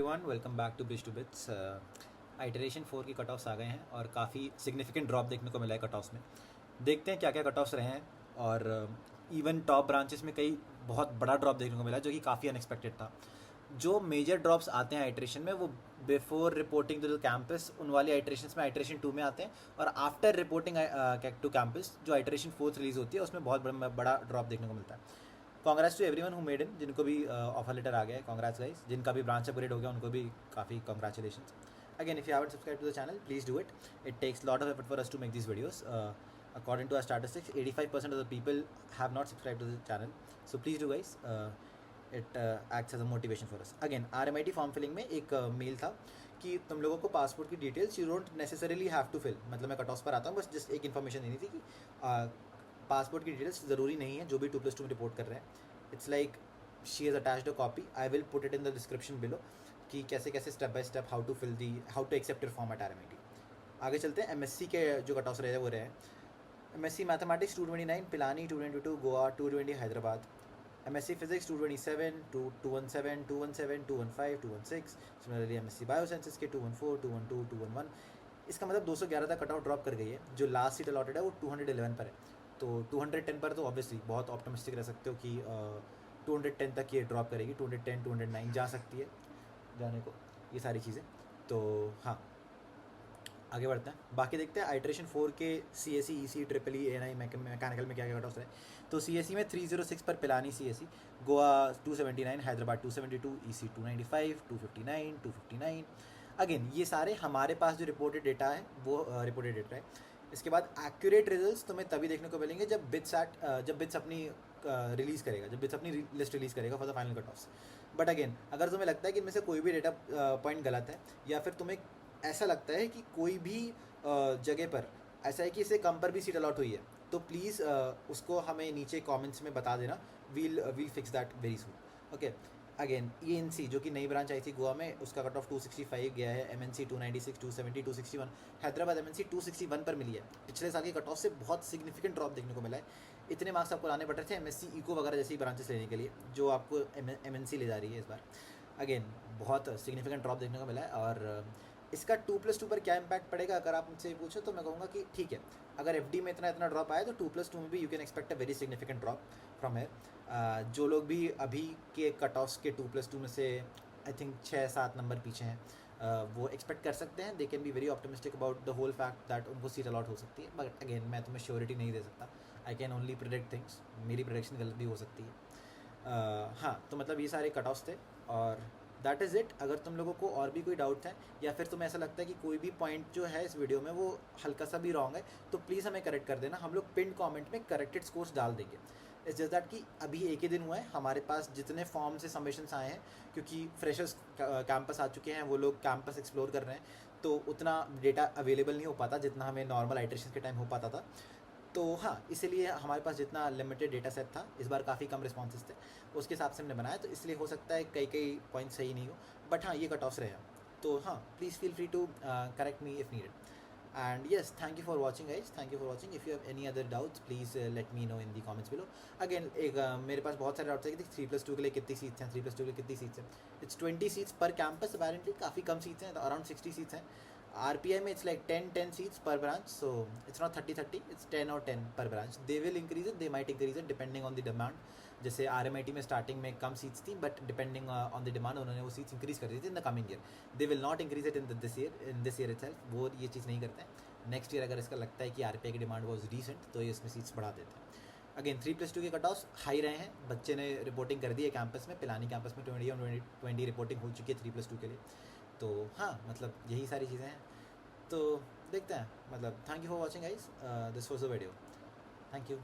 Everyone, welcome back to bridge to bits. Iteration 4 की cut offs आ गए हैं और काफ़ी सिग्निफिकेंट ड्रॉप देखने को मिला है कट ऑफ्स में। देखते हैं क्या क्या कट ऑफ्स रहे हैं और इवन टॉप ब्रांचेस में कई बहुत बड़ा ड्रॉप देखने को मिला जो कि काफ़ी अनएक्सपेक्टेड था। जो मेजर ड्रॉप्स आते हैं आइटरेशन में वो before reporting to the campus उन वाली आइटरेशन में आइटरेशन 2 में आते हैं, और आफ्टर रिपोर्टिंग टू कैंपस जो आइटरेशन 4 रिलीज होती है उसमें बहुत बड़ा ड्रॉप देखने को मिलता है। Congrats to everyone who made in, जिनको भी ऑफर लेटर आ गया है, कांग्रेट्स गाइस। जिनका भी ब्रांच अपग्रेड हो गया उनको भी काफ़ी congratulations. Again, if you haven't subscribe to the channel, please do it. It takes lot of effort for us to make these videos. According to our statistics, 85% of the people have not subscribed to the channel, so please do guys. It acts as a motivation for us. Again, RMIT form filling में एक mail था कि तुम लोगों को passport की details you don't necessarily have to fill. मतलब मैं कट ऑफ पर आता हूँ, बस जस्ट एक इन्फॉर्मेशन देनी थी कि पासपोर्ट की डिटेल्स ज़रूरी नहीं है जो भी 2+2 में रिपोर्ट कर रहे हैं। It's like she has attached a copy, I will put it in the description below कि कैसे कैसे step by step how to accept your form at RMIT. आगे चलते हैं। MSc के जो कट ऑफ रहे हैं वो रहे हैं MSc mathematics 229 Pilani, 222 Goa, 220 Hyderabad. MSc physics 227, 217, 217, 215, 216. Similarly MSc biosciences के 214, 212, 211. इसका मतलब 211 तक कट ऑफ ड्रॉप कर गई है। जो लास्ट सीट अलॉटेड है वो 211 पर है, तो 210 पर तो ऑब्वियसली बहुत ऑप्टिमिस्टिक रह सकते हो कि 210 तक ये ड्रॉप करेगी। 210, 209 जा सकती है जाने को, ये सारी चीज़ें। तो हाँ, आगे बढ़ते हैं। बाकी देखते हैं आइटरेशन 4 के CSE, EC, EEE, ANI mechanical में क्या क्या कट ऑफ है। तो CSE में 306 पर Pilani CSE, Goa 279, Hyderabad 272, EC 295, 259, 259. Again ये सारे हमारे पास जो रिपोर्टेड डेटा है वो रिपोर्टेड डेटा है। इसके बाद एक्यूरेट रिजल्ट्स तुम्हें तभी देखने को मिलेंगे जब बिट्स अपनी रिलीज़ करेगा, जब बिट्स अपनी लिस्ट रिलीज़ करेगा for the final cut offs. But again, अगर तुम्हें लगता है कि इनमें से कोई भी डेटा पॉइंट गलत है, या फिर तुम्हें ऐसा लगता है कि कोई भी जगह पर ऐसा है कि इससे कम पर भी सीट अलॉट हुई है, तो प्लीज़ उसको हमें नीचे कमेंट्स में बता देना. We'll fix that very soon. Okay. Again ENC जो कि नई ब्रांच आई थी गोवा में, उसका कट ऑफ 265 गया है. MNC 296, 270, 261. हैदराबाद MNC 261 पर मिली है. पिछले साल के कट ऑफ से बहुत सिग्निफिकेंट ड्रॉप देखने को मिला है. इतने मार्क्स आपको लाने पड़ रहे थे MSc इको वगैरह जैसी ब्रांचेस लेने के लिए, जो आपको MNC ले जा रही है इस बार. अगेन बहुत सिग्निफिकेंट ड्रॉप देखने को मिला है. और इसका 2+2 पर क्या इम्पैक्ट पड़ेगा अगर आप मुझसे पूछो तो मैं कहूँगा कि ठीक है, अगर FD में इतना ड्रॉप आया तो 2+2 में भी you can expect a very significant drop from here. जो लोग भी अभी के कट ऑफ्स के 2+2 में से आई थिंक 6-7 नंबर पीछे हैं, वो एक्सपेक्ट कर सकते हैं. They can be very optimistic about the whole fact that उनको सीट अलॉट हो सकती है. बट अगेन, मैं तुम्हें श्योरिटी नहीं दे सकता. I can only predict things. मेरी प्रिडिक्शन गलत भी हो सकती है. हाँ, तो मतलब ये सारे कट ऑफ्स थे और दैट इज़ इट. अगर तुम लोगों को और भी कोई डाउट है, या फिर तुम्हें ऐसा लगता है कि कोई भी पॉइंट जो है इस वीडियो में वो हल्का सा भी रॉन्ग है, तो प्लीज़ हमें करेक्ट कर देना. हम लोग पिन कमेंट में करेक्टेड स्कोर्स डाल देंगे. इट्स जस्ट दैट कि अभी एक ही दिन हुआ है, हमारे पास जितने फॉर्म से सबमिशंस आए हैं, क्योंकि फ्रेशर्स कैंपस आ चुके हैं, वो लोग कैंपस एक्सप्लोर कर रहे हैं, तो उतना डेटा अवेलेबल नहीं हो पाता जितना हमें नॉर्मल आइटरेशन के टाइम हो पाता था. तो हाँ, इसीलिए हमारे पास जितना लिमिटेड डेटा सेट था, इस बार काफ़ी कम रिस्पॉन्सेज थे, उसके हिसाब से हमने बनाया. तो इसलिए हो सकता है कई पॉइंट सही नहीं हो, बट हाँ, ये कट ऑफ्स रहे. तो हाँ, please feel free to correct me if needed. And yes, thank you for watching guys, thank you for watching. If you have any other doubts, please let me know in the comments below. Again, एक मेरे पास बहुत सारे doubts है कि 3+2 के लिए कितनी seats हैं, 3+2 के लिए कितनी सीट्स हैं. इट्स 20 सीट्स पर कैंपस. अपेरेंटली काफ़ी कम सीट्स हैं, अराउंड 60 सीट्स हैं. RPI में इट्स लाइक 10 सीट्स पर branch, so it's not 30, it's 10 और 10 पर branch. They will increase it, they might increase it depending on the demand. जैसे RMIT में स्टार्टिंग में कम सीट्स थी, but depending on the demand उन्होंने वो सीट्स इंक्रीज कर दी थी in the coming year. They will not increase it in this year itself. वो ये चीज़ नहीं करते हैं. नेक्स्ट ईयर अगर इसका लगता है कि RPI की डिमांड वॉज रीसेंट, तो ये इसमें सीट्स बढ़ा देते हैं. अगेन 3+2 के कट ऑफ्स हाई रहे हैं. बच्चे ने रिपोर्टिंग कर दी है कैंपस में. पिलानी कैंपस में 20 और 20 रिपोर्टिंग हो चुकी है 3+2 के लिए. तो हाँ, मतलब यही सारी चीज़ें हैं. तो देखते हैं. मतलब thank you for watching guys. This was the video. Thank you.